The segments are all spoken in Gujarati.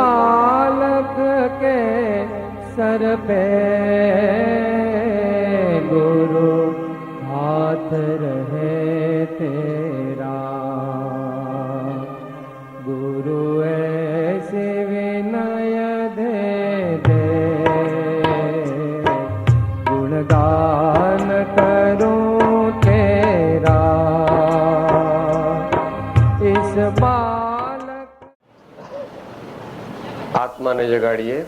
बालक के सर पे गुरु हाथ रहे तेरा, गुरु ऐसे विनय दे दे, गुणगान करूं तेरा इस बालक। आत्मा ने जगाड़िए,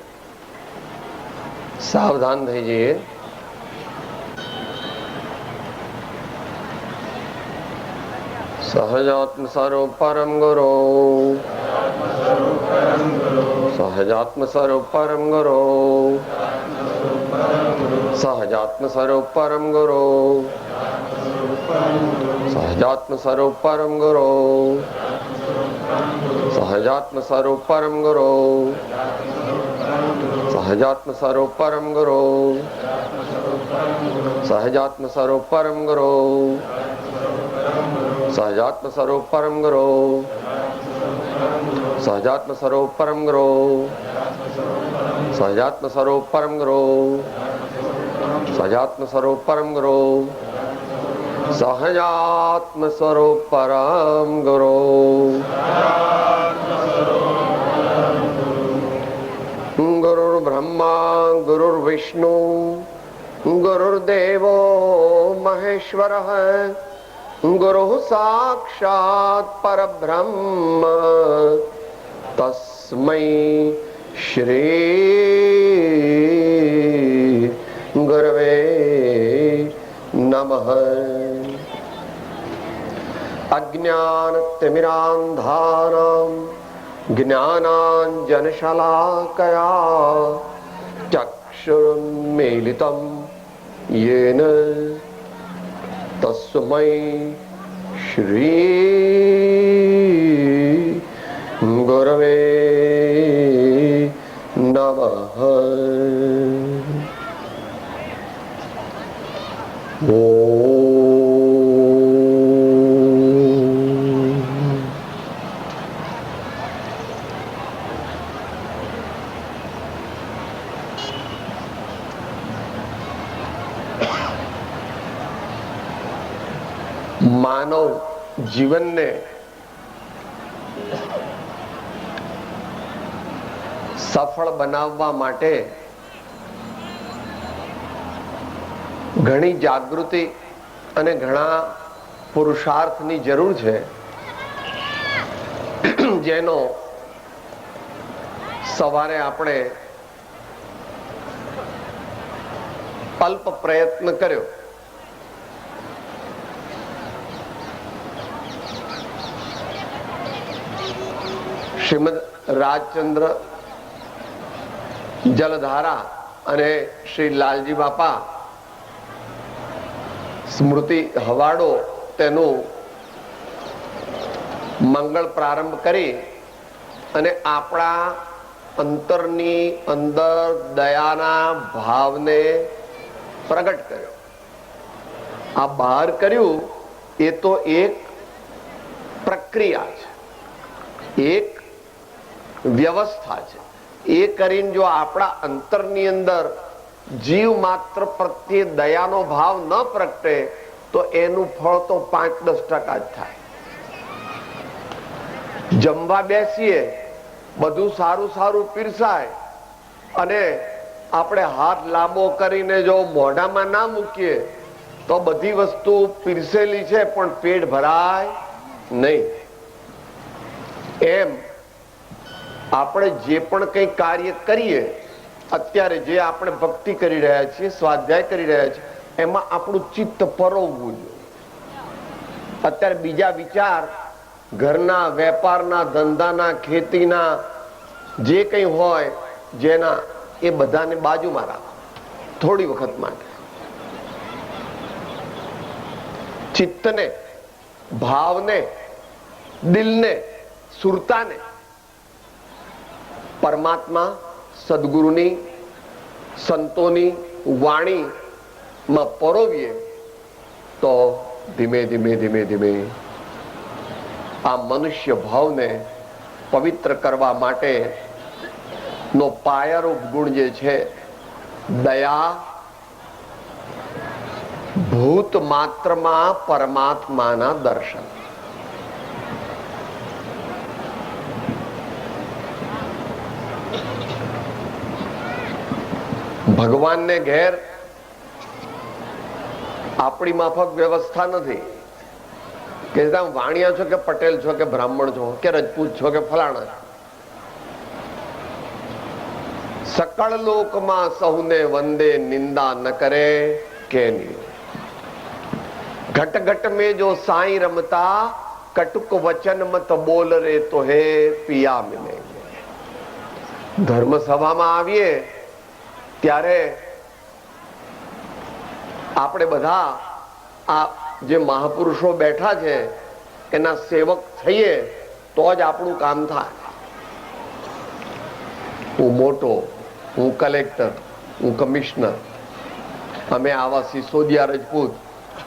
सावधान થઈ જઈએ। सहजात्म स्वरूप परम गुरु, सहजात्म स्वरूप परम गुरु, सहजात्म स्वरूप परम गुरु, सहजात्म स्वरूप परम गुरु, सहजात्म स्वरूप परम गुरु, सहजात्म स्वरूप परम गुरु, सहजात्म स्वरूप परम गुरु, सहजात्म स्वरूप परम गुरु, सहजात्म स्वरूप परम गुरु, सहजात्म स्वरूप परम गुरु, सहजात्म स्वरूप परम गुरु, सहजात्म स्वरूप परम गुरु। गुरुर्ब्रह्मा गुरुर्विष्णु गुरुर्देवो महेश्वरः, गुरुः साक्षात् परब्रह्म, तस्मै श्री गुरवे नमः। अज्ञानतिमिरान्धानां ज्ञानाञ्जनशलाकया चक्षुरुन्मीलितं येन तस्मै श्री गुरवे नमः। માનવ જીવનને સફળ બનાવવા માટે ઘણી જાગૃતિ અને ઘણા પુરુષાર્થની જરૂર છે, જેનો સવારે આપણે અલ્પ પ્રયત્ન કર્યો। શ્રીમદ રાજચંદ્ર જલધારા અને શ્રી લાલજી બાપા સ્મૃતિ હવાડો તેનું મંગળ પ્રારંભ કરી અને આપણા અંતરની અંદર દયાના ભાવને પ્રગટ કર્યો। આ બહાર કર્યું એ તો એક પ્રક્રિયા છે, એક વ્યવસ્થા છે। એ કરીને જો આપણા અંતરની અંદર જીવ માત્ર પ્રત્યે દયાનો ભાવ ન પ્રગટે તો એનું ફળ તો 5-10% જ થાય। જમવા બેસીએ, બધું સારું સારું પીરસાય અને આપણે હાથ લાંબો કરીને જો મોઢામાં ના મૂકીએ તો બધી વસ્તુ પીરસેલી છે પણ પેટ ભરાય નહીં। એમ આપણે જે પણ કંઈ કાર્ય કરીએ, અત્યારે જે આપણે ભક્તિ કરી રહ્યા છીએ, સ્વાધ્યાય કરી રહ્યા છીએ, એમાં આપણું ચિત્ત પરોવવું જોઈએ। અત્યારે બીજા વિચાર ઘરના, વેપારના, ધંધાના, ખેતીના જે કંઈ હોય જેના, એ બધાને બાજુમાં રાખો થોડી વખત માટે। ચિત્તને, ભાવને, દિલને, સુરતાને પરમાત્મા, સદગુરુની, સંતોની વાણીમાં પરોવીએ તો ધીમે ધીમે ધીમે ધીમે આ મનુષ્ય ભાવને પવિત્ર કરવા માટે નો પાયારૂપ ગુણ જે છે દયા, ભૂત માત્રમાં પરમાત્માના દર્શન. ભગવાનને ઘેર આપણી માફક વ્યવસ્થા નથી કે તમે વાણિયા છો કે પટેલ છો કે બ્રાહ્મણ છો કે રજપૂત છો કે ફલાણા છો. સકળ લોકમાં સૌને વંદે નિંદા ન કરે કે નહીં. ઘટ ઘટ में जो साईं रमता कटुक वचन मत बोल रे तो हे पिया मिलेंगे. ધર્મ સભામાં આવીએ ત્યારે આપણે બધા આ જે મહાપુરુષો બેઠા છે એના સેવક થઈએ તો જ આપણું કામ થાય. હું મોટો, હું કલેક્ટર, હું કમિશનર, અમે આવા સિસોદિયા રજપૂત,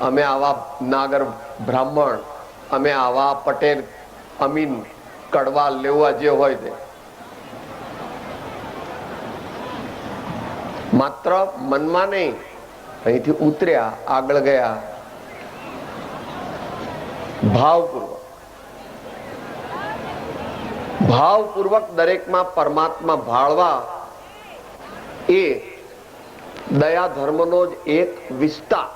અમે આવા નાગર બ્રાહ્મણ, અમે આવા પટેલ, અમીન, કડવા, લેવા જે હોય તે માત્ર મનમાં નહીં, અહીંથી ઉતર્યા, આગળ ગયા ભાવપૂર્વક દરેકમાં પરમાત્મા ભાળવા એ દયા ધર્મનો જ એક વિસ્તાર.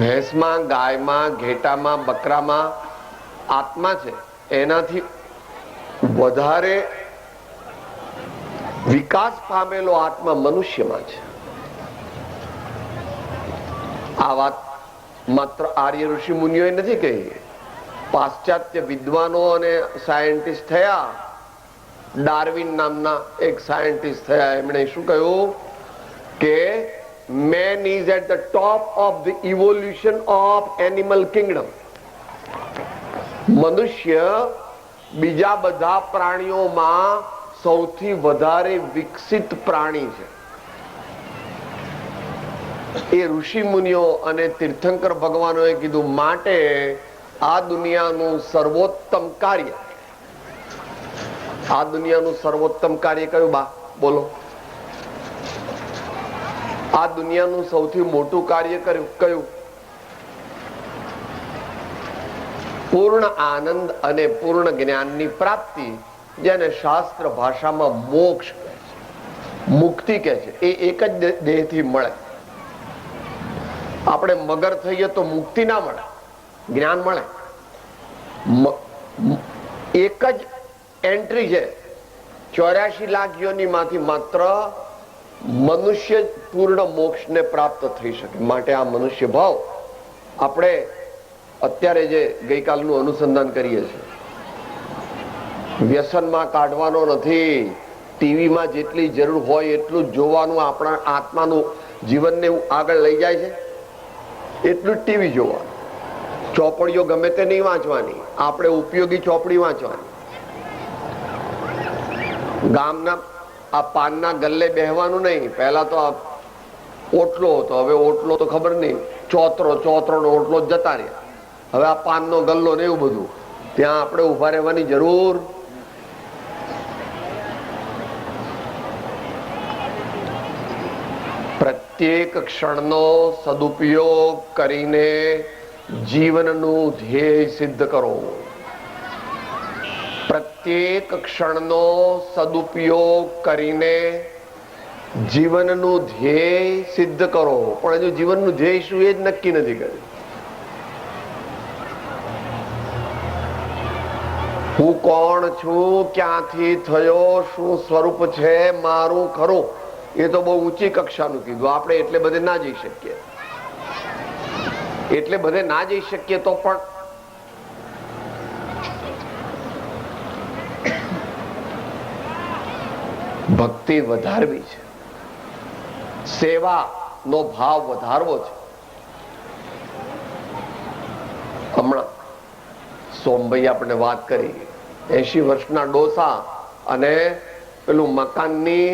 ભેંસમાં, ગાયમાં, ઘેટામાં, બકરામાં આત્મા છે, એનાથી વધારે વિકાસ પામેલો આત્મા મનુષ્યમાં છે. આ વાત માત્ર આર્ય ઋષિ મુનિઓએ નથી કહી. પાશ્ચાત્ય વિદ્વાનો અને સાયન્ટિસ્ટ થયા, ડાર્વિન નામના એક સાયન્ટિસ્ટ થયા, એમણે શું કહ્યું કે man is at the top of the evolution of animal kingdom. મનુષ્ય બીજા બધા પ્રાણીઓમાં સૌથી વધારે વિકસિત પ્રાણી છે. એ ઋષિ મુનિઓ અને તીર્થંકર ભગવાનોએ કીધું માટે આ દુનિયાનું સર્વોત્તમ કાર્ય, આ દુનિયાનું સર્વોત્તમ કાર્ય કયું બા બોલો? આ દુનિયાનું સૌથી મોટું કાર્ય કયું? પૂર્ણ આનંદ અને પૂર્ણ જ્ઞાનની પ્રાપ્તિ, જેને શાસ્ત્ર ભાષામાં મોક્ષ કહે છે, મુક્તિ કહે છે. એ એક જ દેહથી મળે. આપણે મગર થઈએ તો મુક્તિ ના મળે, જ્ઞાન મળે. એક જ એન્ટ્રી છે 84 લાખ યોનિમાંથી માત્ર મનુષ્ય પૂર્ણ મોક્ષને પ્રાપ્ત થઈ શકે. માટે આ મનુષ્ય ભાવ આપણે અત્યારે જે ગઈકાલનું અનુસંધાન કરીએ છીએ, વ્યસનમાં કાઢવાનો નથી. ટીવીમાં જેટલી જરૂર હોય એટલું જ જોવાનું. આપણા આત્માનું જીવનને આગળ લઈ જાય છે એટલું જ ટીવી જોવાનું. ચોપડીઓ ગમે તે નહીં વાંચવાની, આપણે ઉપયોગી ચોપડી વાંચવાની. ગામના આ પાનના ગલ્લે બેહવાનું નહીં. પહેલા તો આ ઓટલો હતો, હવે ઓટલો તો ખબર નહીં, ચોતરો નો ઓટલો જતા રહ્યા. હવે આ પાનનો ગલ્લો ને એવું બધું, ત્યાં આપણે ઉભા રહેવાની જરૂર. પ્રત્યેક ક્ષણનો સદુપયોગ કરીને જીવનનું ધ્યેય સિદ્ધ કરો. પ્રત્યેક ક્ષણનો સદુપયોગ કરીને જીવનનું ધ્યેય સિદ્ધ કરો. પણ હજુ જીવનનું ધ્યેય શું એ જ નક્કી નથી કર્યું. હું કોણ છું, ક્યાંથી થયો, શું સ્વરૂપ છે મારું ખરું, એ તો બહુ ઊંચી કક્ષાનું કીધું. આપણે એટલે બધે ના જઈ શકીએ. એટલે બધે ના જઈ શકીએ તો પણ ભક્તિ વધારવી છે, સેવા નો ભાવ વધારવો છે. હમણાં સોમભાઈ આપણે વાત કરી 80 વર્ષના ડોસા અને પેલું મકાનની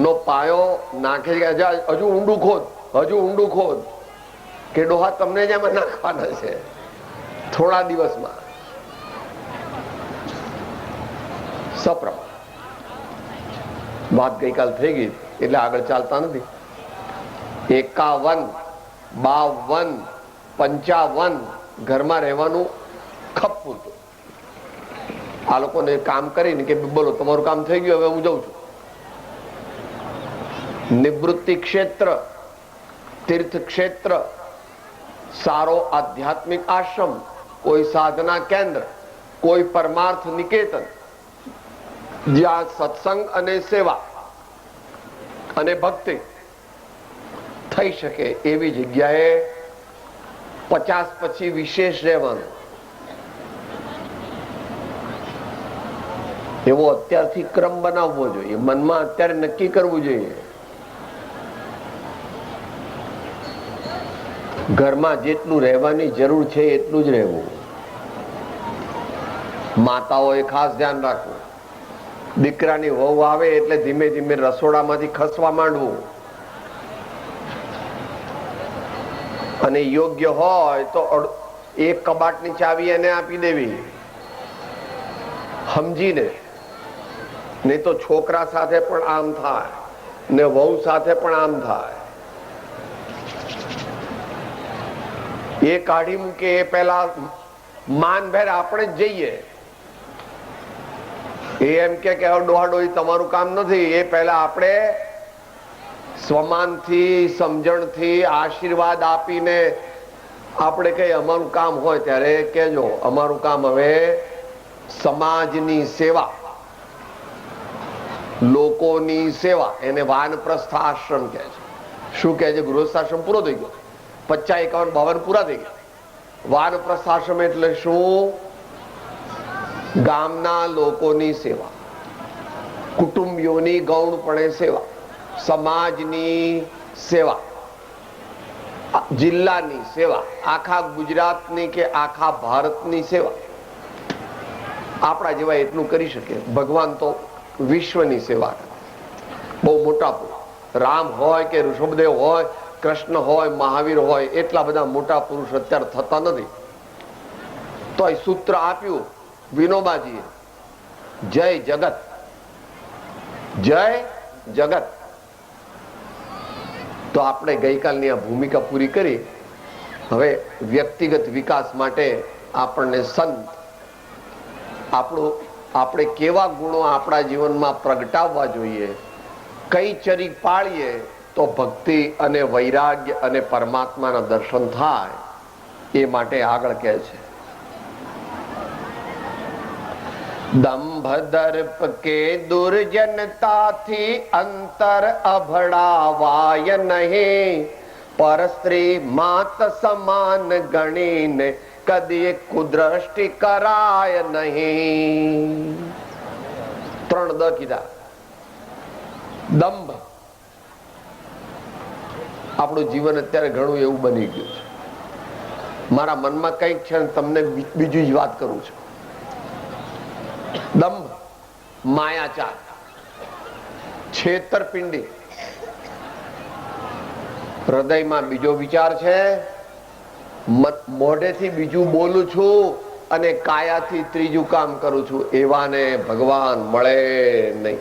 નો પાયો નાખે છે. હજુ ઊંડું ખોદ, હજુ ઊંડું ખોદ. કે ડોહા તમને જ એમાં નાખવાના છે થોડા દિવસમાં. સપ્રમાણ. વાત ગઈકાલ થઈ ગઈ એટલે આગળ ચાલતા નથી. 51, 52, 55 ઘરમાં રહેવાનું ખપ પૂરતું. આ લોકોને કામ કરીને કે બોલો તમારું કામ થઈ ગયું, હવે હું જાઉં છું. નિવૃત્તિ ક્ષેત્ર, તીર્થ ક્ષેત્ર, સારો આધ્યાત્મિક આશ્રમ, કોઈ સાધના કેન્દ્ર, કોઈ પરમાર્થ નિકેતન, જ્યાં સત્સંગ અને સેવા અને ભક્તિ થઈ શકે એવી જગ્યાએ 50 પછી વિશેષ રહેવાનું. એવો અત્યારથી ક્રમ બનાવવો જોઈએ, મનમાં અત્યારે નક્કી કરવું જોઈએ. ઘરમાં જેટલું રહેવાની જરૂર છે એટલું જ રહેવું. માતાઓએ ખાસ ધ્યાન રાખવું. દીકરાની વહુ આવે એટલે ધીમે ધીમે રસોડામાંથી ખસવા માંડવું, અને યોગ્ય હોય તો એક કબાટની ચાવી એને આપી દેવી સમજીને. નહીં તો છોકરા સાથે પણ આમ થાય ને વહુ સાથે પણ આમ થાય. એ કાઢી મૂકે એ પહેલા માનભેર આપણે જ જઈએ. એ એમ કે ડોહાડોહી તમારું કામ નથી. એ પહેલા આપણે સ્વમાનથી, સમજણથી, આશીર્વાદ આપીને આપણે કઈ અમારું કામ હોય ત્યારે કહેજો અમારું કામ હવે સમાજની સેવા, લોકોની સેવા. એને વાનપ્રસ્થ આશ્રમ કહે છે. શું કહે છે? ગૃહસ્થાશ્રમ પૂરો થઈ ગયો, 50, 51, 52 પૂરા થઈ ગયા. વાનપ્રસ્થ આશ્રમ એટલે શું? ગામના લોકોની સેવા, કુટુંબીઓની ગૌણપણે સેવા, સમાજની સેવા, જિલ્લાની સેવા, આખા ગુજરાતની કે આખા ભારતની સેવા. આપણા જેવા એટલું કરી શકે. ભગવાન તો વિશ્વની સેવા કરે. બહુ મોટા પુરુષ, રામ હોય કે ઋષભદેવ હોય, કૃષ્ણ હોય, મહાવીર હોય, એટલા બધા મોટા પુરુષ અત્યારે થતા નથી. તો એ સૂત્ર આપ્યું વિનોબાજીએ, જય જગત, જય જગત. તો આપણે ગઈકાલની આ ભૂમિકા પૂરી કરી. હવે વ્યક્તિગત વિકાસ માટે આપણને સંત, આપણે કેવા ગુણો આપણા જીવનમાં પ્રગટાવવા જોઈએ, કઈ ચરી પાળીએ તો ભક્તિ અને વૈરાગ્ય અને પરમાત્માના દર્શન થાય, એ માટે આગળ કહે છે, દંભ દર્પ કે દુર્જનતાથી અંતર અભડાવાય નહીં, પર સ્ત્રી માત સમાન ગણીને કદી કુદ્રષ્ટિ કરાય નહીં. 3 દ કીધા. દંભ, આપણું જીવન અત્યારે ઘણું એવું બની ગયું છે. મારા મનમાં કંઈક છે, તમને બીજું જ વાત કરું છું. દંભ, માયાચાર, છેતરપિંડી. હૃદયમાં બીજો વિચાર છે, મોઢેથી બીજું બોલું છું અને કાયાથી ત્રીજું કામ કરું છું. એવાને ભગવાન મળે નહીં,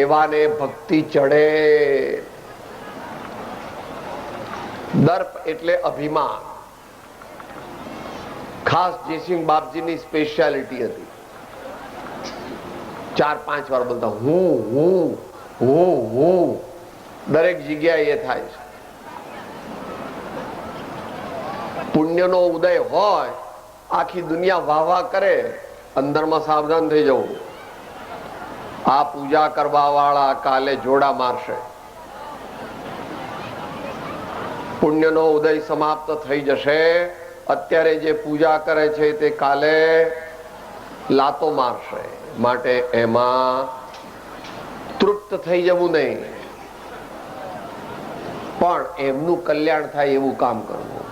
એવાને ભક્તિ ચડે. દર્પ એટલે અભિમાન. ખાસ જયસિંહ બાપજીની સ્પેશિયાલિટી હતી. 4-5 વાર બોલતા હું હું હું હું. દરેક જગ્યાએ એ થાય છે. પુણ્યનો ઉદય હોય, આખી દુનિયા વાહ વાહ કરે, અંદરમાં સાવધાન થઈ જવું. આ પૂજા કરવા વાળા કાલે જોડા મારશે. પુણ્યનો ઉદય સમાપ્ત થઈ જશે. અત્યારે જે પૂજા કરે છે તે કાલે લાતો મારશે. માટે એમાં તૃપ્ત થઈ જવું નહીં, પણ એમનું કલ્યાણ થાય એવું કામ કરવું.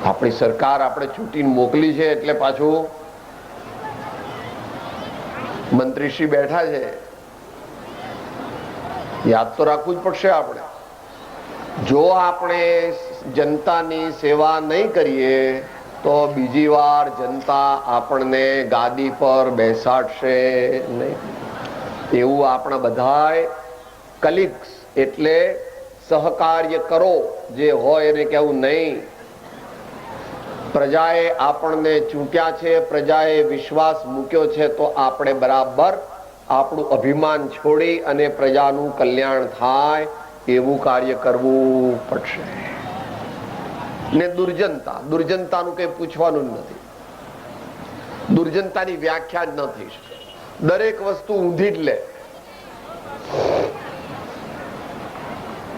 આપણી સરકાર આપણે ચૂંટીને મોકલી છે એટલે પાછું મંત્રીશ્રી બેઠા છે, યાદ તો રાખવું જ પડશે. આપણે જો આપણે જનતાની સેવા નહીં કરીએ તો બીજી વાર જનતા આપણને ગાદી પર બેસાડશે નહીં. એવું આપણા બધાય કલીગ્સ એટલે સહકાર્ય કરો જે હોય એને કહેવું નહીં. પ્રજાએ આપણને ચૂંટ્યા છે, પ્રજાએ વિશ્વાસ મૂક્યો છે, તો આપણે બરાબર આપણું અભિમાન છોડી અને પ્રજાનું કલ્યાણ થાય એવું કાર્ય કરવું પડશે. ને દુર્જનતાનું કઈ પૂછવાનું નથી. દુર્જનતાની વ્યાખ્યા જ ન થઈ શકે. દરેક વસ્તુ ઊંધી જ લે.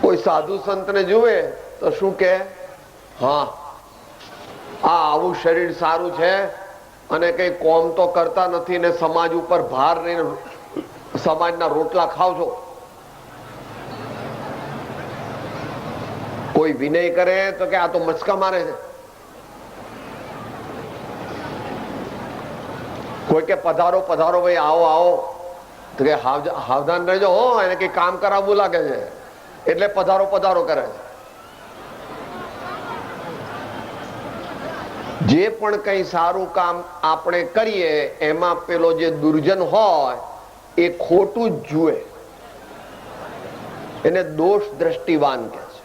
કોઈ સાધુ સંતને જુએ તો શું કે, હા આ આવું શરીર સારું છે અને કઈ કોમ તો કરતા નથી ને સમાજ ઉપર ભાર લઈને સમાજના રોટલા ખાવ છો. કોઈ વિનય કરે તો કે આ તો મચકા મારે છે. કોઈ કે પધારો પધારો ભાઈ આવો આવો તો કે સાવધાન રહેજો હો, એને કઈ કામ કરાવવું લાગે છે એટલે પધારો પધારો કરે છે. જે પણ કઈ સારું કામ આપણે કરીએ એમાં પેલો જે દુર્જન હોય એ ખોટું જ જુએ, એને દોષ દ્રષ્ટિવાન કહે છે.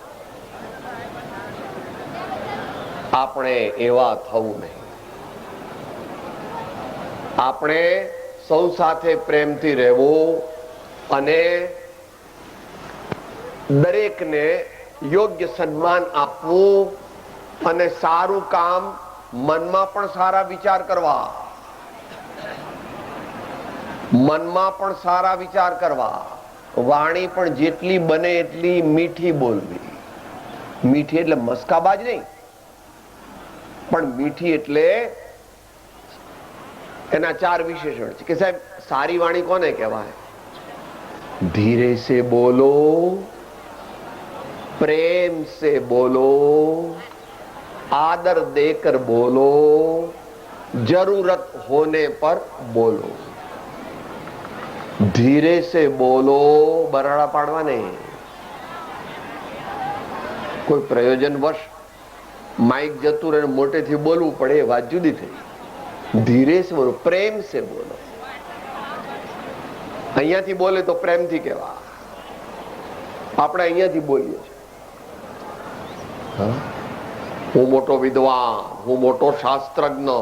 આપણે એવા થવું નહીં. આપણે સૌ સાથે પ્રેમથી રહેવું અને દરેકને યોગ્ય સન્માન આપવું અને સારું કામ મનમાં પણ સારા વિચાર કરવા, મનમાં પણ સારા વિચાર કરવા. વાણી પણ જેટલી બને એટલી મીઠી બોલવી. મીઠી એટલે મસ્કાબાજ નહીં, પણ મીઠી એટલે એના 4 વિશેષણ છે કે સાહેબ સારી વાણી કોને કહેવાય? ધીરે સે બોલો, प्रेम से बोलो, आदर देकर बोलो, जरूरत होने पर बोलो. धीरे से बोलो, बराड़ा पाड़वा नहीं. કોઈ પ્રયોજનવશ માઇક જતું રહે મોટેથી બોલવું પડે એ વાત જુદી થઈ. ધીરે સે બોલો, પ્રેમ સે બોલો. અહીંયાથી બોલે તો પ્રેમથી કહેવા. આપણે અહીંયાથી બોલીએ છીએ, હું મોટો વિદ્વાન, હું મોટો શાસ્ત્રજ્ઞ,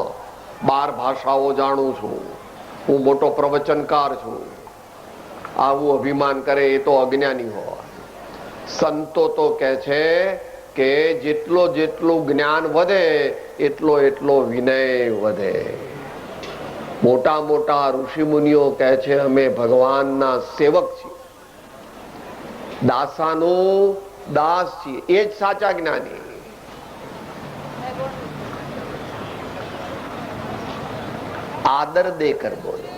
12 ભાષાઓ જાણું છું, હું મોટો પ્રવચનકાર છું. આવું અભિમાન કરે એ તો અજ્ઞાની હોય. સંતો તો કહે છે કે જેટલું જ્ઞાન વધે એટલો વિનય વધે. મોટા મોટા ઋષિ મુનિઓ કહે છે અમે ભગવાનના સેવક છીએ, દાસાનું દાસ છીએ. એ જ સાચા જ્ઞાની. આદર દેકર બોલો,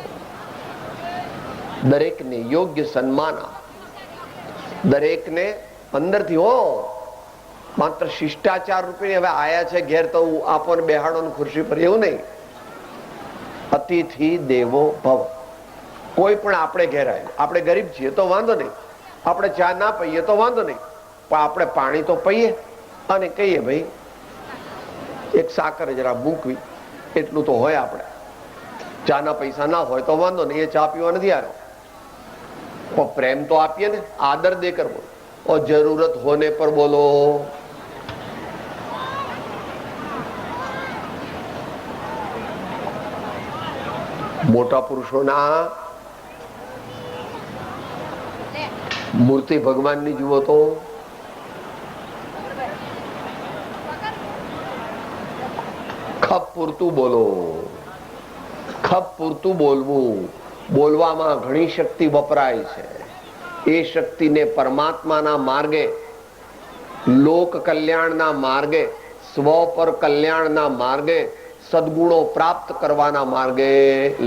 દરેકને યોગ્ય સન્માન આપ, દરેકને અંદરથી હો. માત્ર શિષ્ટાચાર રૂપે હવે આયા છે ઘેર તો આપો ને બેહાડો ને ખુરશી પર, એવું નહીં. અતિથિ દેવો ભવ. કોઈ પણ આપણે ઘેર આવ્યું, આપણે ગરીબ છીએ તો વાંધો નહીં, આપણે ચા ના પીએ તો વાંધો નહીં, પણ આપણે પાણી તો પીએ અને કહીએ ભાઈ એક સાકર જરા મૂકવી, એટલું તો હોય. આપણે ચા ના પૈસા ના હોય તો વાંધો નહીં, એ ચા પીવા નથી આવ્યો, પણ પ્રેમ તો આપીએ ને. આદર દેકર બોલો और जरूरत होने पर बोलो. મોટા પુરુષોના મૂર્તિ ભગવાનની જુઓ તો ખપ પૂરતું બોલો, ખપ પૂરતું બોલવું. બોલવામાં ઘણી શક્તિ વપરાય છે. એ શક્તિને પરમાત્માના માર્ગે, લોક કલ્યાણના માર્ગે, સ્વ પર કલ્યાણના માર્ગે, સદગુણો પ્રાપ્ત કરવાના માર્ગે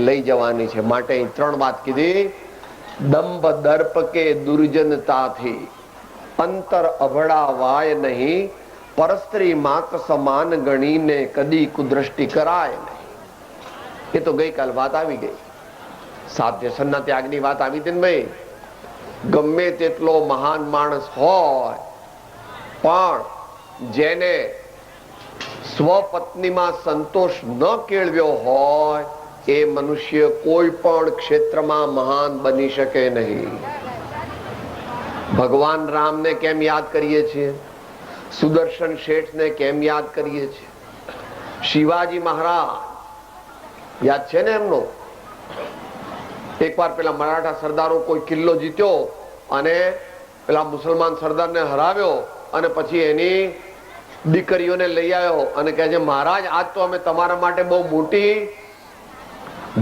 લઈ જવાની છે. માટે 3 વાત કીધી. દંભ દર્પ કે દુર્જનતાથી અંતર અભડા વાય નહીં, પરસ્ત્રી માત્ર સમાન ગણીને કદી કુદ્રષ્ટિ કરાય નહીં. એ તો ગઈકાલ વાત આવી ગઈ. 7 વ્યસનના ત્યાગની વાત આવી હતી ને ભાઈ. ગમે તેટલો મહાન માણસ હોય પણ જેને સ્વપત્નીમાં સંતોષ ન કેળવ્યો હોય એ મનુષ્ય કોઈ પણ ક્ષેત્રમાં મહાન બની શકે નહીં. ભગવાન રામને કેમ યાદ કરીએ છીએ? સુદર્શન શેઠને કેમ યાદ કરીએ છીએ? શિવાજી મહારાજ યાદ છે ને એમનો? એકવાર પેલા મરાઠા સરદારો કોઈ કિલ્લો જીત્યો અને પેલા મુસલમાન સરદારને હરાવ્યો અને પછી એની દીકરીઓને લઈ આવ્યો અને કહે છે મહારાજ આજ તો અમે તમારા માટે બહુ મોટી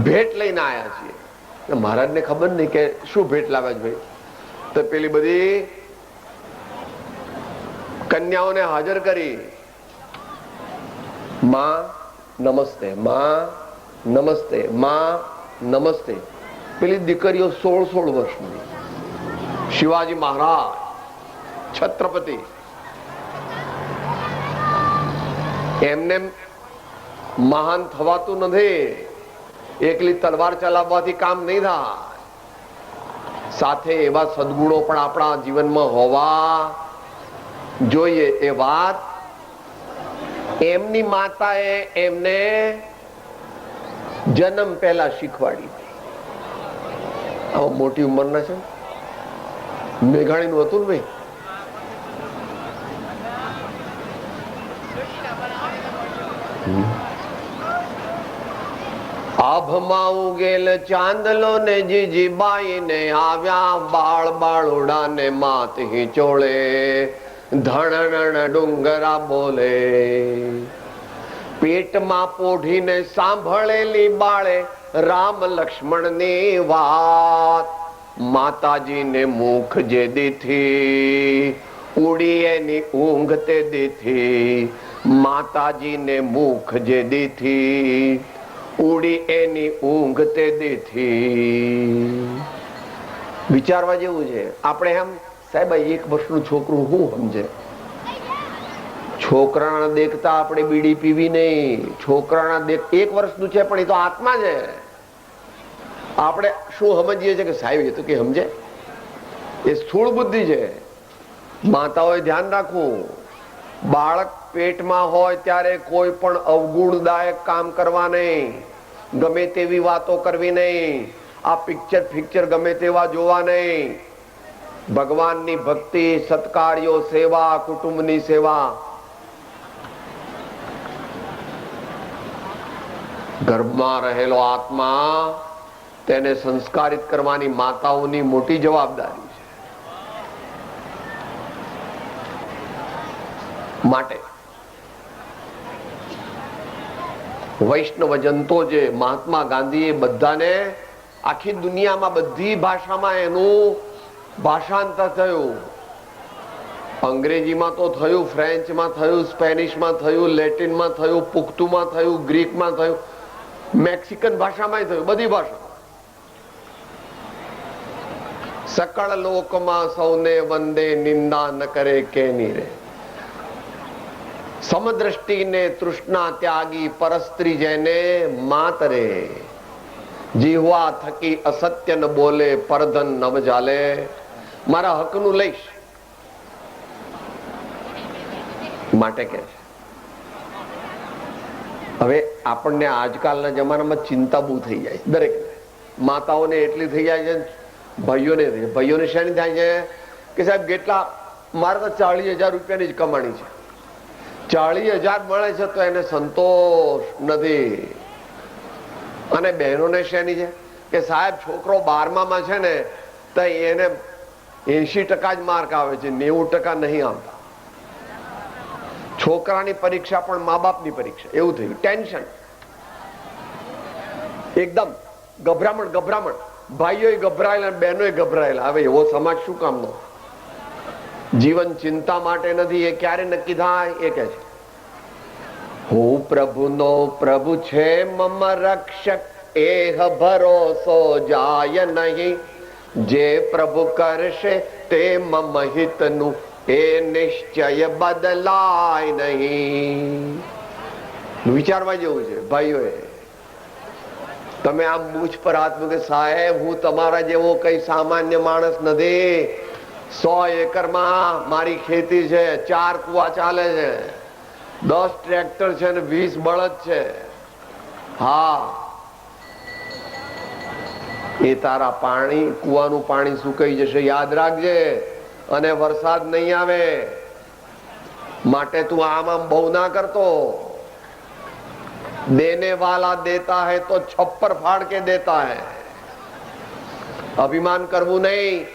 ભેટ લઈને આવ્યા છીએ. મહારાજને ખબર નહીં કે શું ભેટ લાવ્યા છે ભાઈ. તો પેલી બધી કન્યાઓને હાજર કરી. માં નમસ્તે, માં નમસ્તે, માં નમસ્તે. પેલી દીકરીઓ 16 વર્ષની. શિવાજી મહારાજ છત્રપતિ એમને મહાન થવાતું નથી. એકલી તલવાર ચલાવવાથી કામ નહીં થાય. સાથે એવા સદગુણો પણ આપણા જીવનમાં હોવા જોઈએ. એ વાત એમની માતાએ એમને જન્મ પહેલા શીખવાડી. મોટી ઉંમરના છે. મેઘાણી નું હતું ને ભાઈ. આભમાં ઉગેલ ચાંદલો ને જીજીબાઈ ને આવ્યા બાળ બાળુડા ને માત હિચોળે ધણણ ડુંગરા બોલે. પેટમાં પોઢીને સાંભળેલી બાળે રામ લક્ષ્મણ ની વાત. માતાજીને મુખ જે દીથી ઉડી એની ઊંઘ તે દીથી. માતાજીને મુખ જે દીથી ઉડી એની ઊંઘ તે દીથી. વિચારવા જેવું છે. આપણે એમ સાહેબ 1 વર્ષનું છોકરું શું સમજે? છોકરાના દેખતા આપણે બીડી પીવી નહીં. છોકરાના દેખ 1 વર્ષનું છે પણ એ તો આત્મા છે. આપણે શું સમજીએ છીએ કે સાહેબ એ તો કે સમજે? એ સ્થૂળ બુદ્ધિ છે. માતાઓએ ધ્યાન રાખવું. બાળક પેટમાં હોય ત્યારે કોઈ પણ અવગુણદાયક કામ કરવા નહીં. ગમે તેવી વાતો કરવી નહીં. આ પિક્ચર ગમે તેવા જોવા નહીં. ભગવાનની ભક્તિ, સત્કાર્યો, સેવા, કુટુંબની સેવા. ગર્ભમાં રહેલો આત્મા તેને સંસ્કારિત કરવાની માતાઓની મોટી જવાબદારી છે. માટે વૈષ્ણવજન તો જે મહાત્મા ગાંધીએ બધાને આખી દુનિયામાં બધી ભાષામાં એનું ભાષાંતર થયું. અંગ્રેજીમાં તો થયું, ફ્રેન્ચમાં થયું, સ્પેનિશમાં થયું, લેટિનમાં થયું, પુખ્તુમાં થયું, ગ્રીકમાં થયું, મેક્સિકન ભાષામાં થયું. બધી ભાષા. સકળ લોકમાં સૌને વંદે નિંદા ન કરે કેની રે. સમદ્રષ્ટિને તૃષ્ણા ત્યાગી પરસ્ત્રી જેને માતરે. જીહવા થકી અસત્ય ન બોલે પરધન નવ જાલે. મારા હકનું લઈશ માટે કે છે. હવે આપણને આજકાલના જમાનામાં ચિંતા બહુ થઈ જાય. દરેક માતાઓને એટલી થઈ જાય છે, ભાઈઓને શાની થાય છે કે સાહેબ કેટલા મારે તો 40,000 રૂપિયાની જ કમાણી છે. 40,000 મળે છે તો એને સંતોષ નથી. અને બહેનોને શેની છે કે સાહેબ છોકરો 12માં છે ને તો એને 80% જ માર્ક આવે છે, 90% નહીં આવતા. છોકરાની પરીક્ષા પણ મા બાપની પરીક્ષા એવું થયું. ટેન્શન, એકદમ ગભરામણ. ભાઈઓ ગભરાયેલા, બહેનો ગભરાયેલા. હવે એવો સમાજ શું કામનો? જીવન ચિંતા માટે નથી. એ ક્યારે નક્કી થાય? એ કે છે હું પ્રભુનો પ્રભુ છે મમ રક્ષક, એહ ભરોસો જાય નહીં. જે પ્રભુ કરશે તે મમ હિતનું, એ નિશ્ચય બદલાય નહીં. વિચારવા જેવું છે ભાઈઓએ. તમે આમ મૂછ પર હાથ મૂકે, સાહેબ હું તમારા જેવો કઈ સામાન્ય માણસ નથી. 100 એકરમાં મારી ખેતી છે, 4 કુવા ચાલે છે, 10 ટ્રેક્ટર છે ને 20 બળદ છે. હા, એ તારા કુવાનું પાણી સુકાઈ જશે, યાદ રાખજે. અને વરસાદ નહીં આવે માટે તું આમ બહુ ના કરતો. દેને વાલા દેતા હૈ તો છપ્પર ફાડ કે દેતા હૈ. અભિમાન કરવું નહીં.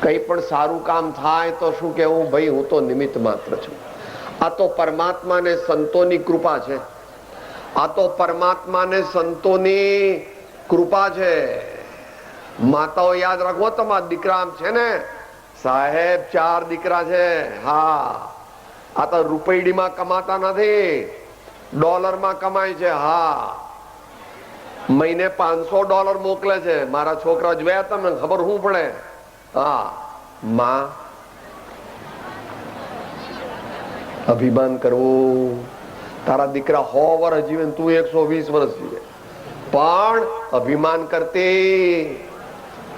કઈ પણ સારું કામ થાય તો શું કેવું, ભાઈ હું તો નિમિત્ત માત્ર છું. આ તો પરમાત્મા ને સંતોની કૃપા છે. આ તો પરમાત્મા ને સંતોની કૃપા છે. માતાઓ યાદ રાખો, તમારા દીકરા છે ને સાહેબ, 4 દીકરા છે. હા, આ તો રૂપિયામાં કમાતા નથી, ડોલરમાં કમાય છે. હા, મહિને $500 મોકલે છે. મારા છોકરા જોયા તમને ખબર શું પડે. હા, માં અભિમાન કરવું. તારા દીકરા 100 વર્ષ જીવે, તું 120 વર્ષ જીવે, પણ અભિમાન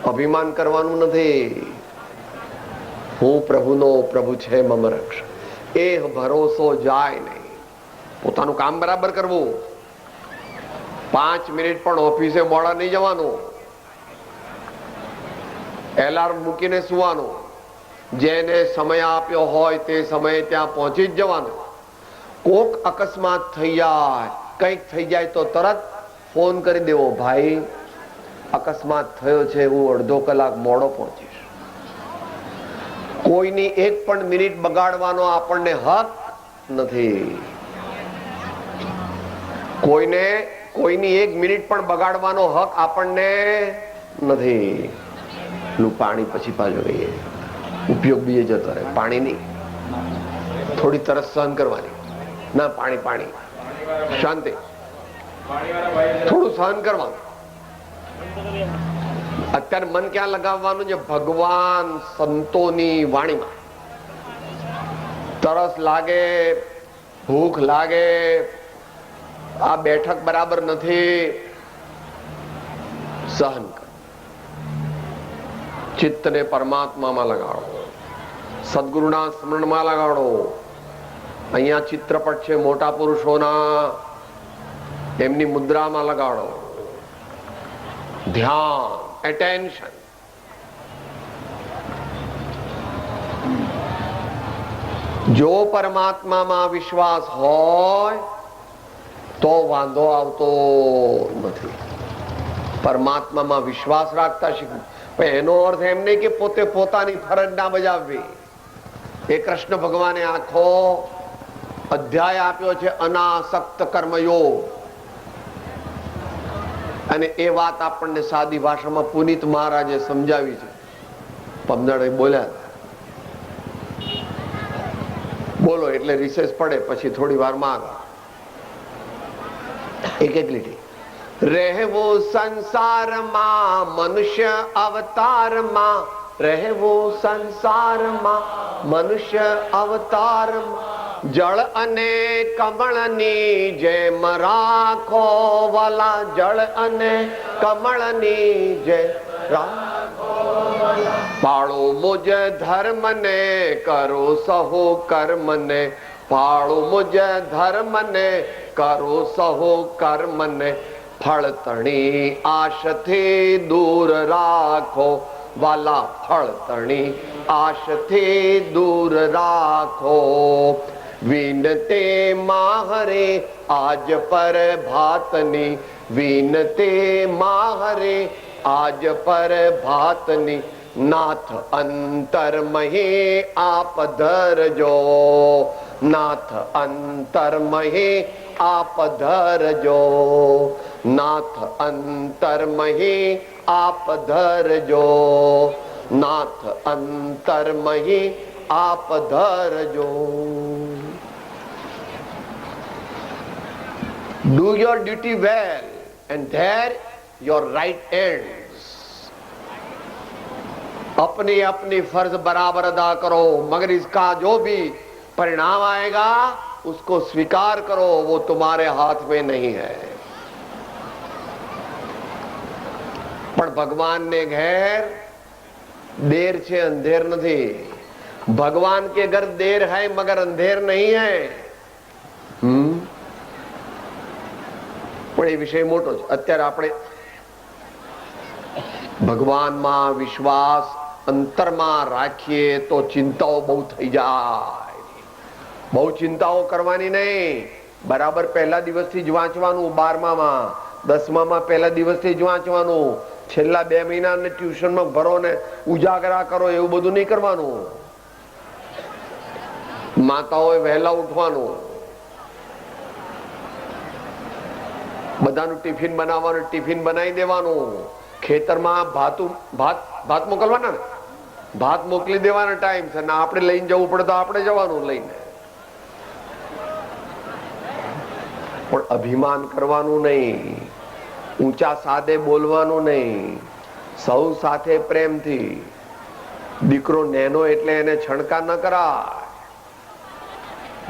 અભિમાન કરવાનું નથી. હું પ્રભુનો પ્રભુ છે મમ રક્ષ, એ ભરોસો જાય નહીં. પોતાનું કામ બરાબર કરવું. 5 મિનિટ પણ ઓફિસે મોડા નહીં જવાનું. એલાર્મ મૂકીને સુવાનું. જેને સમય આપ્યો હોય તે સમયે ત્યાં પહોંચી જ જવાનું. કોક અકસ્માત થઈ જાય, કંઈક થઈ જાય તો તરત ફોન કરી દેવો, ભાઈ અકસ્માત થયો છે, હું અડધો કલાક મોડો પહોંચીશ. કોઈની એક પણ મિનિટ બગાડવાનો આપણને હક નથી. કોઈની 1 મિનિટ પણ બગાડવાનો હક આપણને નથી. પાણી પછી પાછો ગઈએ, ઉપયોગ બીજે જતો રહે. પાણી નહીં, થોડી તરસ સહન કરવાની. ના, પાણી શાંતિ, થોડું સહન કરવાનું. અત્યારે મન ક્યાં લગાવવાનું છે? ભગવાન સંતોની વાણીમાં. તરસ લાગે, ભૂખ લાગે, આ બેઠક બરાબર નથી, સહન કર. ચિત્તને પરમાત્મામાં લગાડો, સદગુરુના સ્મરણમાં લગાડો. અહીંયા ચિત્રપટ છે મોટા પુરુષોના, એમની મુદ્રામાં લગાડો. ધ્યાન, એટેન્શન. જો પરમાત્મામાં વિશ્વાસ હોય તો વાંધો આવતો નથી. પરમાત્મામાં વિશ્વાસ રાખતા શીખવું. એનો અર્થ એમ નહીં કે પોતે પોતાની ફરજ ના બજાવવી. એ કૃષ્ણ ભગવાને આખો અધ્યાય આપ્યો છે અનાસક્ત કર્મયોગ. અને એ વાત આપણને સાદી ભાષામાં પુનિત મહારાજે સમજાવી છે. પમદાડે બોલ્યા, બોલો એટલે રિસેસ પડે, પછી થોડી વારમાં આગળ. એક લીટી. રહેવો સંસારમાં મનુષ્ય અવતારમાં, રહેવો સંસારમાં મનુષ્ય અવતારમાં, જળ અને કમળની જેમ રાખો વાલા, જળ અને કમળની જેમ રાખો. પાળો મુજ ધર્મને, કરો સહો કર્મને, પાળો મુજ ધર્મને, કરો સહો કર્મને, ફળ તણી આશથી દૂર રાખો વાલા, ફળ તણી આશથી દૂર રાખો. વિનતે માહરે આજ પર ભાતની, વિનતે માહરે આજ પર ભાતની, નાથ અંતરમહે આપ ધરજો, નાથ અંતરમહે આપ ધરજો, નાથ અંતરમહે આપ ધરજો, નાથ અંતરમહે આપ ધરજો. Do your duty well and there your right ends. अपनी अपनी फर्ज बराबर अदा करो, मगर इसका जो भी परिणाम आएगा उसको स्वीकार करो, वो तुम्हारे हाथ में नहीं है. પણ ભગવાનને ઘેર देर છે અંધેર નથી. ભગવાન કે ઘર દેર है मगर अंधेर नहीं है. પણ એ વિષય મોટો છે. અત્યારે આપણે ભગવાનમાં વિશ્વાસ અંતરમાં રાખીએ તો ચિંતાઓ બહુ થઈ જાય. બહુ ચિંતાઓ કરવાની નહીં. બરાબર પહેલા દિવસથી જ વાંચવાનું. 12માં 10માં પહેલા દિવસથી જ વાંચવાનું. છેલ્લા 2 મહિના ટ્યુશનમાં ભરો ને ઉજાગરા કરો એવું બધું નહીં કરવાનું. માતાઓએ વહેલા ઉઠવાનું. બધાનું ટિફિન બનાવવાનું. ટિફિન બનાવી દેવાનું. ખેતરમાં ભાત મોકલવાના ને ભાત મોકલી દેવાના ટાઈમ છે. ના આપણે લઈને જવું પડે તો આપણે જવાનું લઈને. પણ અભિમાન કરવાનું નહીં. ઊંચા સાદે બોલવાનું નહીં. સૌ સાથે પ્રેમથી. દીકરો નેનો એટલે એને છણકા ન કરાય.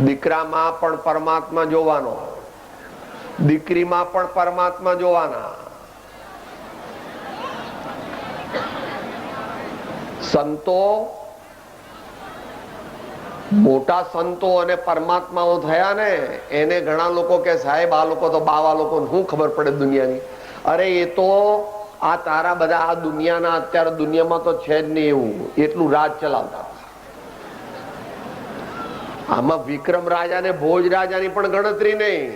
દીકરામાં પણ પરમાત્મા જોવાનો. દીકરીમાં પણ પરમાત્મા જોવાના. સંતો મોટા સંતો અને પરમાત્માઓ થયા ને એને ઘણા લોકો કે સાહેબ આ લોકો તો બાવા લોકો શું ખબર પડે દુનિયાની. અરે એ તો આ તારા બધા આ દુનિયાના અત્યારે દુનિયામાં તો છે જ નહીં એવું એટલું રાજ ચલાવતા. આમાં વિક્રમ રાજા ને ભોજ રાજાની પણ ગણતરી નહીં.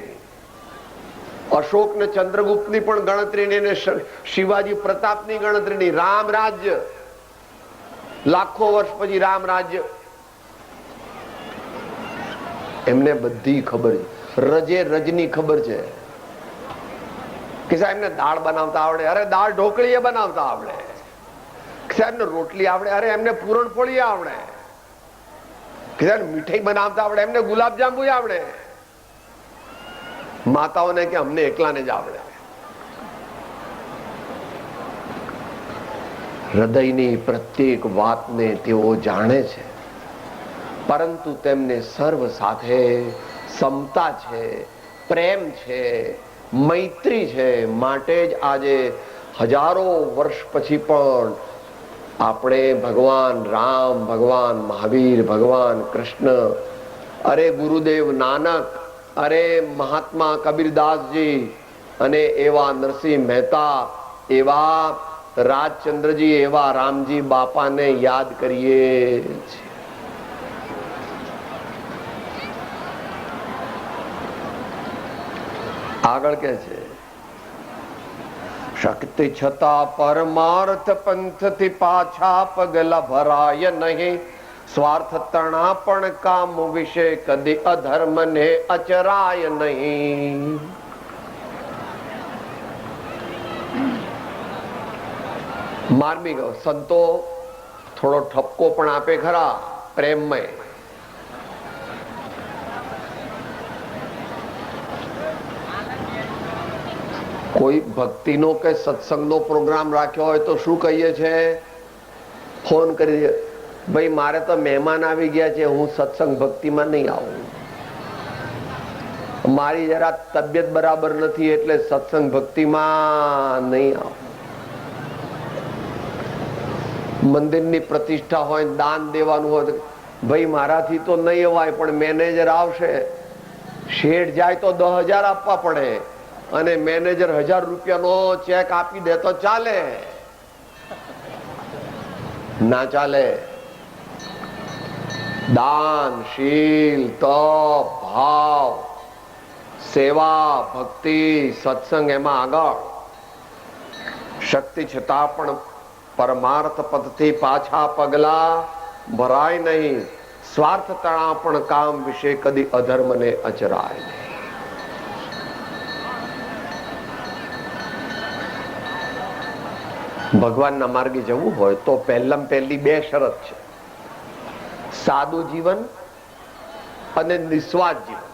અશોક ને ચંદ્રગુપ્ત ની પણ ગણતરી નહીં. શિવાજી પ્રતાપ ની ગણતરી નહીં. રામ રાજ્ય લાખો વર્ષ પછી રામ રાજ્ય એમને બધી ખબર છે. રજે રજની ખબર છે કે સાહેબ ને દાળ બનાવતા આવડે. અરે દાળ ઢોકળી બનાવતા આવડે. સાહેબ ને રોટલી આવડે. અરે એમને પૂરણપોળી આવડે. સાહેબ મીઠાઈ બનાવતા આવડે. એમને ગુલાબજાંબુ આવડે. માતાઓને કે અમને એકલાને જ આવડે. હૃદયની પ્રત્યેક વાતને તેઓ જાણે છે, પરંતુ તેમને સર્વ સાથે સમતા છે, પ્રેમ છે, મૈત્રી છે. માટે જ આજે હજારો વર્ષ પછી પણ આપણે ભગવાન રામ, ભગવાન મહાવીર, ભગવાન કૃષ્ણ, અરે ગુરુદેવ નાનક, અરે મહાત્મા કબીરદાસજી અને એવા નરસિંહ મહેતા, એવા રાજચંદ્રજી, એવા રામજી બાપાને યાદ કરીએ છીએ. આગળ કે છે શક્તિ છતાં પરમાર્થ પંથથી પાછા પગલા ભરાય નહીં. સ્વાર્થ તણા પણ કામ વિશે કદી અધર્મ ને અચરાય નહીં. માર્મિક સંતો થોડો ઠપકો પણ આપે ખરા પ્રેમમય. કોઈ ભક્તિનો કે સત્સંગનો પ્રોગ્રામ રાખ્યો હોય તો શું કહીએ છે? ફોન કરી દે, ભાઈ મારે તો મહેમાન આવી ગયા છે, હું સત્સંગ ભક્તિમાં નહીં આવું, મારી જરા તબિયત બરાબર નથી એટલે સત્સંગ ભક્તિમાં નહીં આવું. મંદિરની પ્રતિષ્ઠા હોય, દાન દેવાનું હોય, ભાઈ મારાથી તો નહીં અવાય, પણ મેનેજર આવશે, શેઠ જાય તો 10,000 આપવા પડે અને મેનેજર 1,000 રૂપિયાનો ચેક આપી દે તો ચાલે? ના ચાલે. દાન, શીલ, તપ, ભાવ, સેવા, ભક્તિ, સત્સંગ એમાં આગળ. શક્તિ છતાં પણ પરમાર્થ પદથી પાછા પગલા ભરાય નહીં. સ્વાર્થ તણા પણ કામ વિશે કદી અધર્મ ને અચરાય નહીં. ભગવાનના માર્ગે જવું હોય તો પહેલામાં પહેલી 2 શરત છે: સાદું જીવન અને નિસ્વાર્થ જીવન.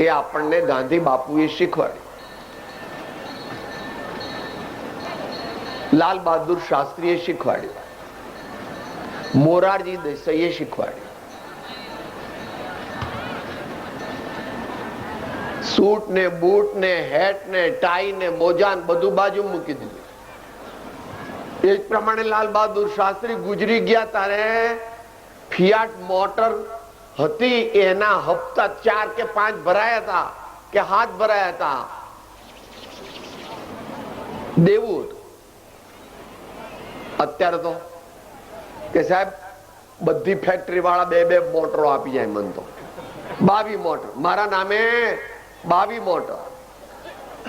એ આપણને ગાંધી બાપુએ શીખવાડ્યું, લાલ બહાદુર શાસ્ત્રીએ શીખવાડ્યું, મોરારજી દેસાઈએ શીખવાડ્યું. સૂટ ને બૂટ ને હેટ ને ટાઈ ને મોજા બધું બાજુ મૂકી દીધું. એ જ પ્રમાણે લાલ બહાદુર શાસ્ત્રી ગુજરી ગયા ત્યારે ફિયાટ મોટર હતી, એના હપ્તા 4 કે 5 ભરાયા હતા કે હાથ ભરાયા હતા, દેવું હતું. અત્યારે તો કે સાહેબ બધી ફેક્ટરી વાળા 2 મોટરો આપી જાય. મને તો 22 મોટર મારા નામે, 22 મોટર.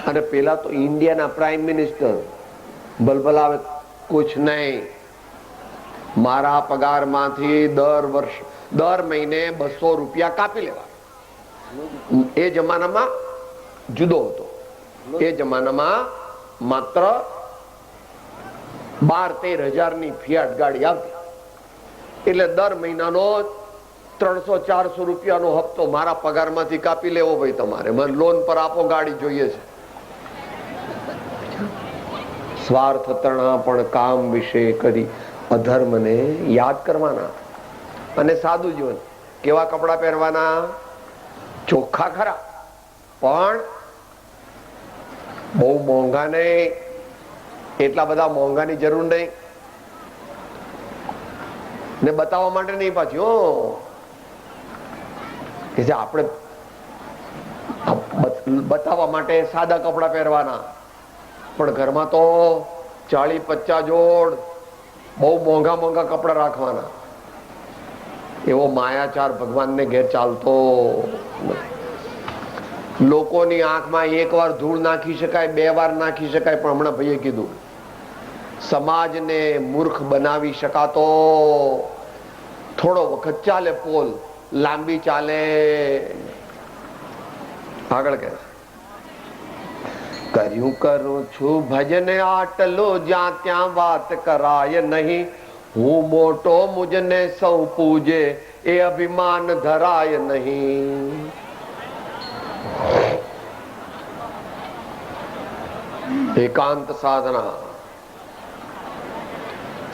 અને પેલા તો ઇન્ડિયાના પ્રાઇમ મિનિસ્ટર બલબલાવે કુછ નહીં, મારા પગારમાંથી દર મહિને 200 રૂપિયા કાપી લેવા. એ જમાનામાં જુદો હતો. એ જમાનામાં માત્ર 12-13 હજારની ફિયાટ ગાડી આવતી, એટલે દર મહિનાનો 300-400 રૂપિયાનો હપ્તો મારા પગારમાંથી કાપી લેવો. ભાઈ તમારે મને લોન પર આપો, ગાડી જોઈએ છે. સ્વાર્થ તણા પણ કામ વિશે કરી અધર્મને યાદ કરવાના. અને સાદું જીવન, કેવા કપડા પહેરવાના, ચોખ્ખા ખરા, પણ બહુ મોંઘા નહીં, એટલા બધા મોંઘાની જરૂર નહીં, ને બતાવવા માટે નહીં પાછી. કે જે આપણે બતાવવા માટે સાદા કપડા પહેરવાના, પણ ઘરમાં તો 40-50 જોડ બહુ મોંઘા કપડા રાખવાના. એવો માયાચાર ભગવાનને ઘેર ચાલતો નથી. લોકોની આંખમાં 1 વાર ધૂળ નાખી શકાય, 2 વાર નાખી શકાય, પણ હમણાં ભાઈએ કીધું સમાજને મૂર્ખ બનાવી શકાતો થોડો વખત ચાલે, પોલ લાંબી ચાલે. આગળ કે કર્યું કરું છું ભજન આટલો, જ્યાં ત્યાં વાત કરાય નહીં. હું મોટો મુજને સૌ પૂજે, એ અભિમાન ધરાય નહીં. એકાંત સાધના.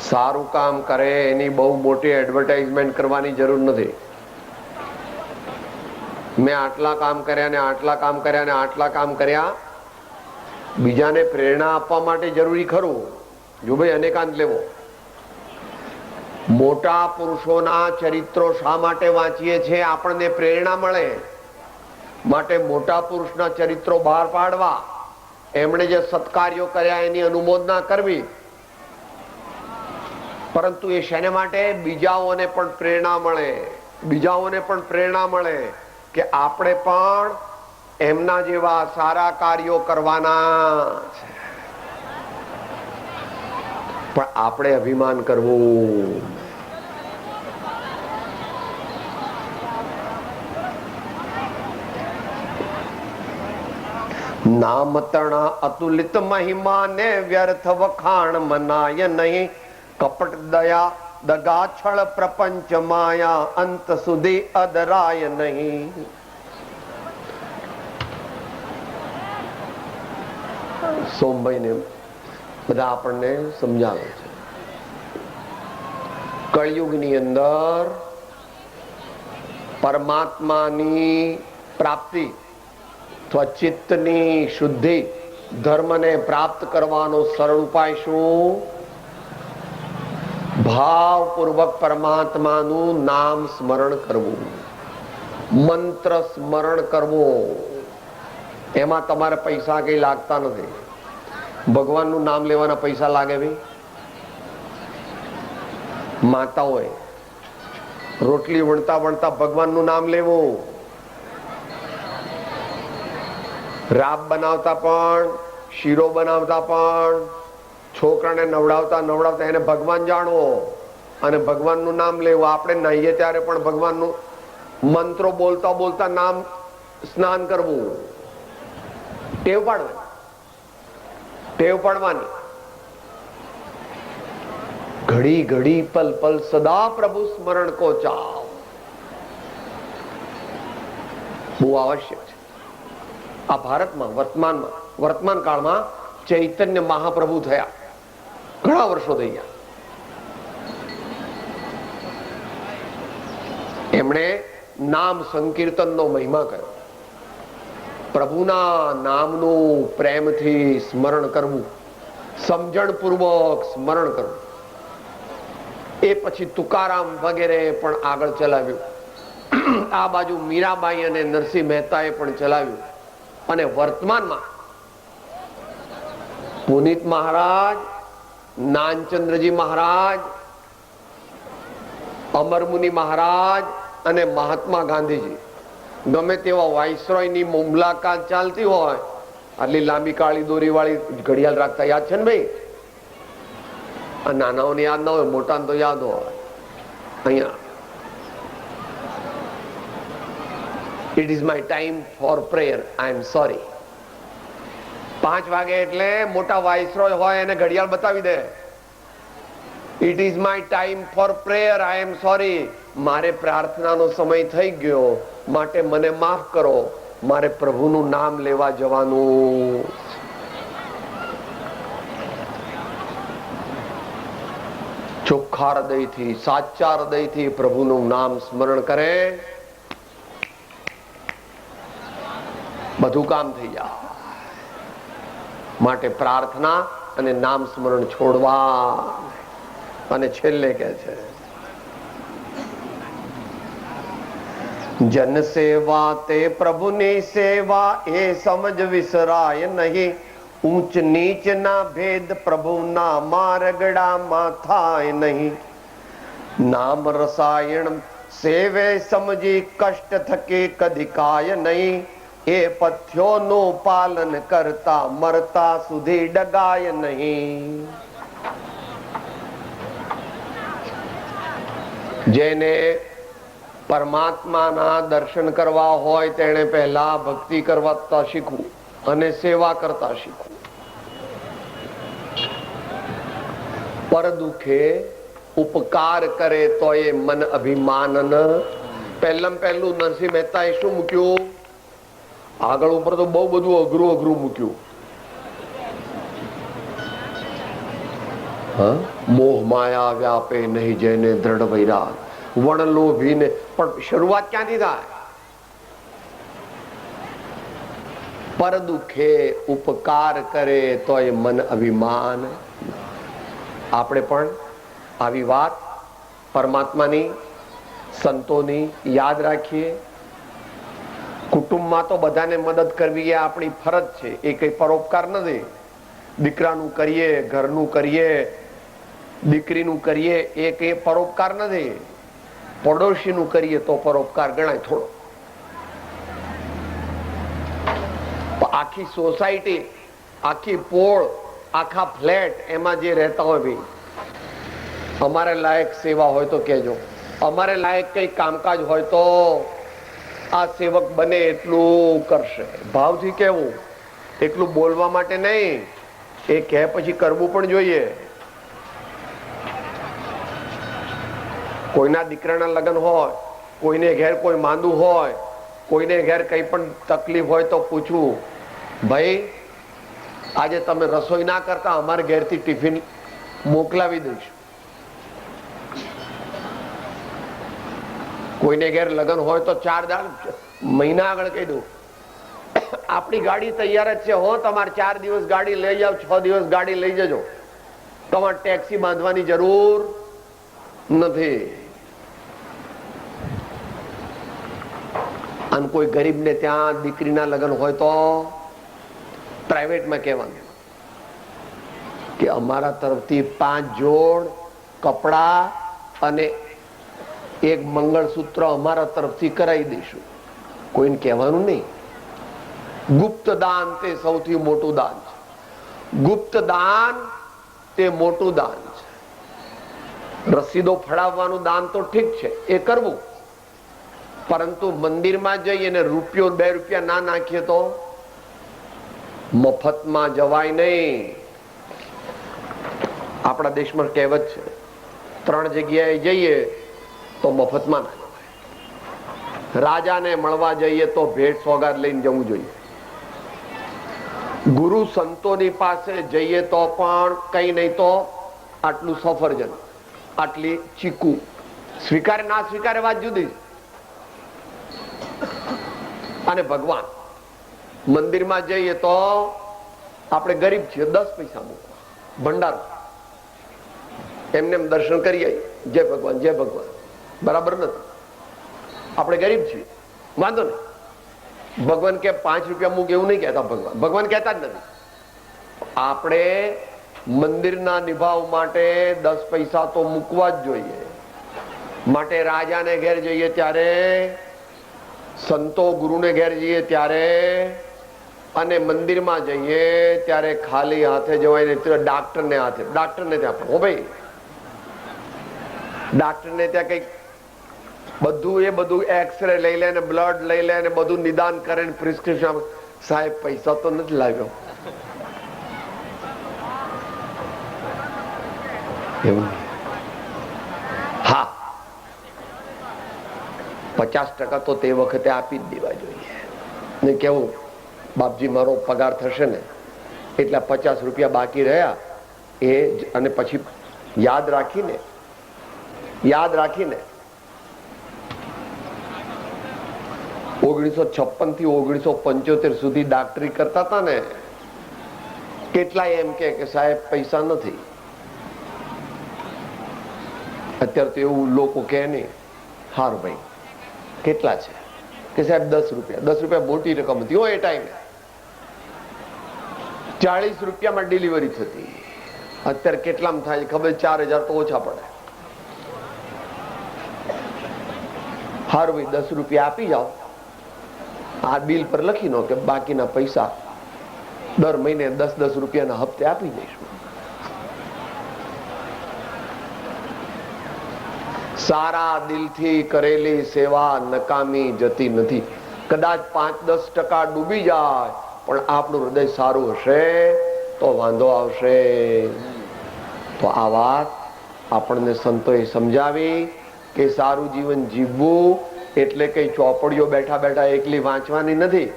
સારું કામ કરે એની બહુ મોટી એડવર્ટાઇઝમેન્ટ કરવાની જરૂર નથી. મેં આટલા કામ કર્યા ને આટલા કામ કર્યા ને આટલા કામ કર્યા, બીજાને પ્રેરણા આપવા માટે જરૂરી ખરું. જો ભાઈ અનેકાંત લેવો. મોટા પુરુષોના ચરિત્રો શા માટે વાંચીએ છીએ? આપણને પ્રેરણા મળે માટે. મોટા પુરુષના ચરિત્રો બહાર પાડવા, એમણે જે સત્કાર્યો કર્યા એની અનુમોદના કરવી. પરંતુ એ શેને માટે? બીજાઓને પણ પ્રેરણા મળે, બીજાઓને પણ પ્રેરણા મળે કે આપણે પણ એમના જેવા સારા કાર્યો કરવાના છે. પણ આપણે અભિમાન કરવું. નામ તણા અતુલિત મહિમા ને વ્યર્થ વખાણ મનાય નહીં. કપટ દયા દગા છળ પ્રપંચ માયા, અંત સુધી અદરાય નહીં. સોમભાઈ ને બધા આપણને સમજાવે છે. કળિયુગની અંદર પરમાત્માની પ્રાપ્તિ અથવા ચિત્તની શુદ્ધિ, ધર્મને પ્રાપ્ત કરવાનો સરળ ઉપાય શું? ભાવપૂર્વક પરમાત્માનું નામ સ્મરણ કરવું, મંત્ર સ્મરણ કરવું. એમાં તમારે પૈસા કઈ લાગતા નથી. ભગવાનનું નામ લેવાના પૈસા લાગે? ભાઈ માતાઓએ રોટલી વણતા વણતા ભગવાનનું નામ લેવું. રાબ બનાવતા પણ, શીરો બનાવતા પણ, છોકરાને નવડાવતા એને ભગવાન જાણવો અને ભગવાનનું નામ લેવું. આપણે નાહીએ ત્યારે પણ ભગવાનનું મંત્રો બોલતા બોલતા નામ સ્નાન કરવું. ટેવ પાડવાની. ઘડી ઘડી પલ પલ સદા પ્રભુ સ્મરણ કો ચાવ. બહુ આવશ્યક છે. આ ભારતમાં વર્તમાન કાળમાં ચૈતન્ય મહાપ્રભુ થયા, ઘણા વર્ષો થઈ ગયા. એમણે નામ સંકીર્તનનો મહિમા કર્યો. પ્રભુના નામનું પ્રેમથી સ્મરણ કરવું, સમજણપૂર્વક સ્મરણ કરવું. એ પછી તુકારામ વગેરે પણ આગળ ચલાવ્યું. આ બાજુ મીરાબાઈ અને નરસિંહ મહેતાએ પણ ચલાવ્યું. અને વર્તમાનમાં પુનિત મહારાજ, નાનચંદ્રજી મહારાજ, અમરમુનિ મહારાજ અને મહાત્મા ગાંધીજી ગમે તેવા વાઇસરોયની મુલાકાત ચાલતી હોય, આટલી લાંબી કાળી દોરી વાળી ઘડિયાળ રાખતા યાદ છે ને ભાઈ? નાનાઓને યાદ ના હોય, મોટાને તો યાદ હોય. અહીંયા it is my time for prayer, I am sorry. 5 વાગે એટલે મોટા વાઇસરોય હોય એને ઘડિયાળ બતાવી દે. It is my time for prayer, I am sorry. મારે પ્રાર્થનાનો સમય થઈ ગયો, માટે મને માફ કરો. મારે પ્રભુનું નામ લેવા જવાનું. ચોખ્ખા હૃદયથી, સાચા હૃદયથી પ્રભુનું નામ સ્મરણ કરે, બધું કામ થઈ જાય. માટે પ્રાર્થના અને નામ સ્મરણ છોડવા. અને છેલ્લે કે છે, જન સેવા તે પ્રભુની સેવા, એ સમજ વિસરાય નહીં. ઊંચ નીચ ના ભેદ પ્રભુના માર્ગડામાં થાય નહીં. નામ રસાયણ સેવે સમજી, કષ્ટ થકે કદી કાય નહીં. એ પથ્યોનું પાલન કરતા મરતા સુધી ડગાય નહીં. જેને પરમાત્માના દર્શન કરવા હોય તેણે પહેલા ભક્તિ કરતા શીખવું અને સેવા કરતા શીખવું. પર દુખે ઉપકાર કરે તો એ મન અભિમાનન. પહેલું નરસિંહ મહેતાએ શું મૂક્યું? આગળ ઉપર તો બહુ બધું અઘરું મૂક્યું. મોહ માયા વ્યાપે નહીં જેને દ્રઢ વૈરાગ, વણ લોભીને. પણ શરૂઆત ક્યાંથી થાય? પર દુખે ઉપકાર કરે તો એ મન અભિમાન. આપણે પણ આવી વાત પરમાત્માની, સંતોની યાદ રાખીએ. કુટુંબમાં તો બધાને મદદ કરવી એ આપણી ફરજ છે, એ કઈ પરોપકાર નથી. દીકરાનું કરીએ, ઘરનું કરીએ, દીકરીનું કરીએ, એ કઈ પરોપકાર નથી. પડોશીનું કરીએ તો પરોપકાર ગણાય થોડો. આખી સોસાયટી, આખી પોળ, આખા ફ્લેટ, એમાં જે રહેતા હોય, ભાઈ અમારે લાયક સેવા હોય તો કહેજો. અમારે લાયક કઈ કામકાજ હોય તો આ સેવક બને એટલું કરશે. ભાવથી કહેવું, એટલું બોલવા માટે નહીં. એ કહે પછી કરવું પણ જોઈએ. કોઈના દીકરાના લગ્ન હોય, કોઈને ઘેર કોઈ માંદું હોય, કોઈને ઘેર કઈ પણ તકલીફ હોય તો પૂછવું, ભાઈ આજે તમે રસોઈ ના કરતા, અમારે ઘેરથી ટિફિન મોકલાવી દઈશું. કોઈને ઘેર લગ્ન હોય તો 4 મહિના આગળ કહી દઉં, આપણી ગાડી તૈયાર જ છે હો, તમારે 4 દિવસ ગાડી લઈ જાઓ, 6 દિવસ ગાડી લઈ જજો, તમારે ટેક્સી બાંધવાની જરૂર નથી. અને કોઈ ગરીબને ત્યાં દીકરીના લગ્ન હોય તો પ્રાઇવેટમાં કહેવાનું કે અમારા તરફથી 5 જોડ કપડા અને 1 મંગળસૂત્ર અમારા તરફથી કરાવી દઈશું. કોઈને કહેવાનું નહીં. ગુપ્ત દાન તે સૌથી મોટું દાન છે. ગુપ્ત દાન તે મોટું દાન છે. રસીદો ફડાવવાનું દાન તો ઠીક છે, એ કરવું, પરંતુ મંદિરમાં જઈ અને રૂપિયો 2 રૂપિયા ના નાખીએ તો મફતમાં જવાય નહીં. આપણા દેશમાં કહેવત છે, 3 જગ્યાએ જઈએ તો મફતમાં ના જવાય. રાજાને મળવા જઈએ તો ભેટ સોગાદ લઈને જવું જોઈએ. ગુરુ સંતોની પાસે જઈએ તો પણ કઈ નહીં તો આટલું સફરજન, આટલી ચીકુ, સ્વીકારે ના સ્વીકારે વાત જુદી. અને ભગવાન મંદિરમાં જઈએ તો આપણે ગરીબ છીએ, 10 પૈસા મૂકવા. ભંડાર, એમને એમ દર્શન કરી આવી, જય ભગવાન જય ભગવાન. બરાબર નથી, આપણે ગરીબ છીએ, વાંધો નહીં. ભગવાન કે 5 રૂપિયા મૂક એવું નહીં કહેતા ભગવાન, ભગવાન કહેતા જ નથી. આપણે મંદિરના નિભાવ માટે 10 પૈસા તો મૂકવા જ જોઈએ. માટે રાજાને ઘેર જઈએ ત્યારે, સંતો ગુરુને ઘેર જઈએ ત્યારે, અને મંદિરમાં જઈએ ત્યારે ખાલી હાથે જવાય ને, ડાક્ટરને હાથે, ડાક્ટરને ત્યાં પણ હો ભાઈ, ડાક્ટરને ત્યાં કઈક બધું એક્સરે લઈ લે ને, બ્લડ લઈ લે ને, બધું નિદાન કરે ને, પ્રિસ્ક્રિપ્શન. સાહેબ પૈસા તો નથી લાવ્યો એવું. હા, 50% તો તે વખતે આપી જ દેવા જોઈએ ને. કેવું, બાપજી મારો પગાર થશે ને એટલે 50 રૂપિયા બાકી રહ્યા એ, અને પછી યાદ રાખીને 1956 થી 1975 સુધી ડાક્ટરી કરતા હતા ને, કેટલાય એમ કે સાહેબ પૈસા નથી. અત્યારે તો એવું લોકો કે નહીં. હારું ભાઈ કેટલા છે કે સાહેબ 10 રૂપિયા. 10 રૂપિયા મોટી રકમ હતી હો એ ટાઈમે. 40 રૂપિયામાં ડિલિવરી થતી. અત્યારે કેટલામાં થાય ખબર? 4000 તો ઓછા પડે. હારું ભાઈ 10 રૂપિયા આપી જાઓ, આ બિલ પર લખી નો કે બાકીના પૈસા દર મહિને 10 રૂપિયાના હપ્તે આપી દઈશું. સારા દિલથી કરેલી સેવા નકામી જતી નથી. કદાચ 5-10% ડૂબી જાય, પણ આપણું હૃદય સારું હશે તો વાંધો આવશે. તો આ વાત આપણને સંતોએ સમજાવી કે સારું જીવન જીવવું એટલે કઈ ચોપડીઓ બેઠા બેઠા એકલી વાંચવાની નથી.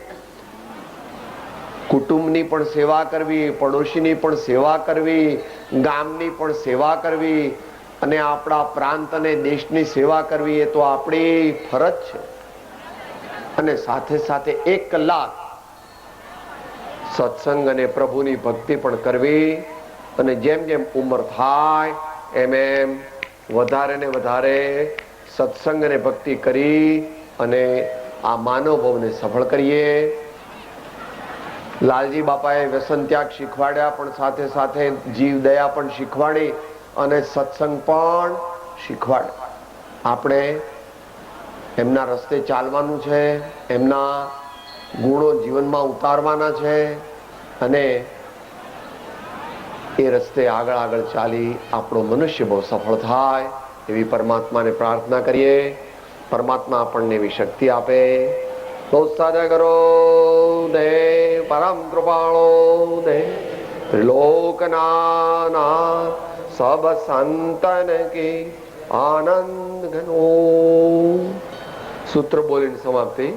કુટુંબની પણ સેવા કરવી, પડોશીની પણ સેવા કરવી, ગામની પણ સેવા કરવી, અને આપણા પ્રાંત અને દેશની સેવા કરવી એ તો આપણી ફરજ છે. અને સાથે સાથે 1 કલાક સત્સંગ અને પ્રભુની ભક્તિ પણ કરવી. અને જેમ જેમ ઉંમર થાય એમ વધારે ને વધારે સત્સંગ અને ભક્તિ કરી અને આ માનવ ભવને સફળ કરીએ. લાલજી બાપાએ વ્યસન ત્યાગ શીખવાડ્યા, પણ સાથે સાથે જીવ દયા પણ શીખવાડી અને સત્સંગ પણ શીખવાડે. આપણે એમના રસ્તે ચાલવાનું છે, એમના ગુણો જીવનમાં ઉતારવાના છે, અને એ રસ્તે આગળ ચાલી આપણો મનુષ્ય બહુ સફળ થાય એવી પરમાત્માને પ્રાર્થના કરીએ. પરમાત્મા આપણને એવી શક્તિ આપે. તો સાધા કરો દે પરમ કૃપાળો દે, ત્રિલોકના સબ સંતન કી આનંદ ઘનો. સૂત્ર બોલીને સમાપ્તિ.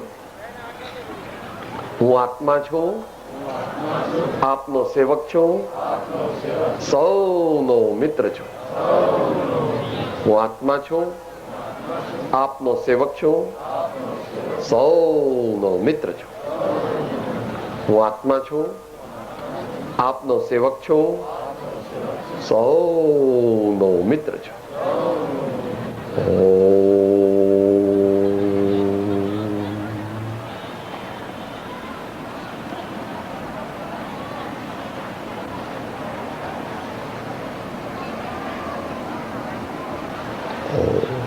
હું આત્મા છું, આપનો સેવક છું, સૌનો મિત્ર છું. હું આત્મા છું, આપનો સેવક છું, સૌનો મિત્ર છું. હું આત્મા છું, આપનો સેવક છું, સૌનો મિત્ર છું. Oh.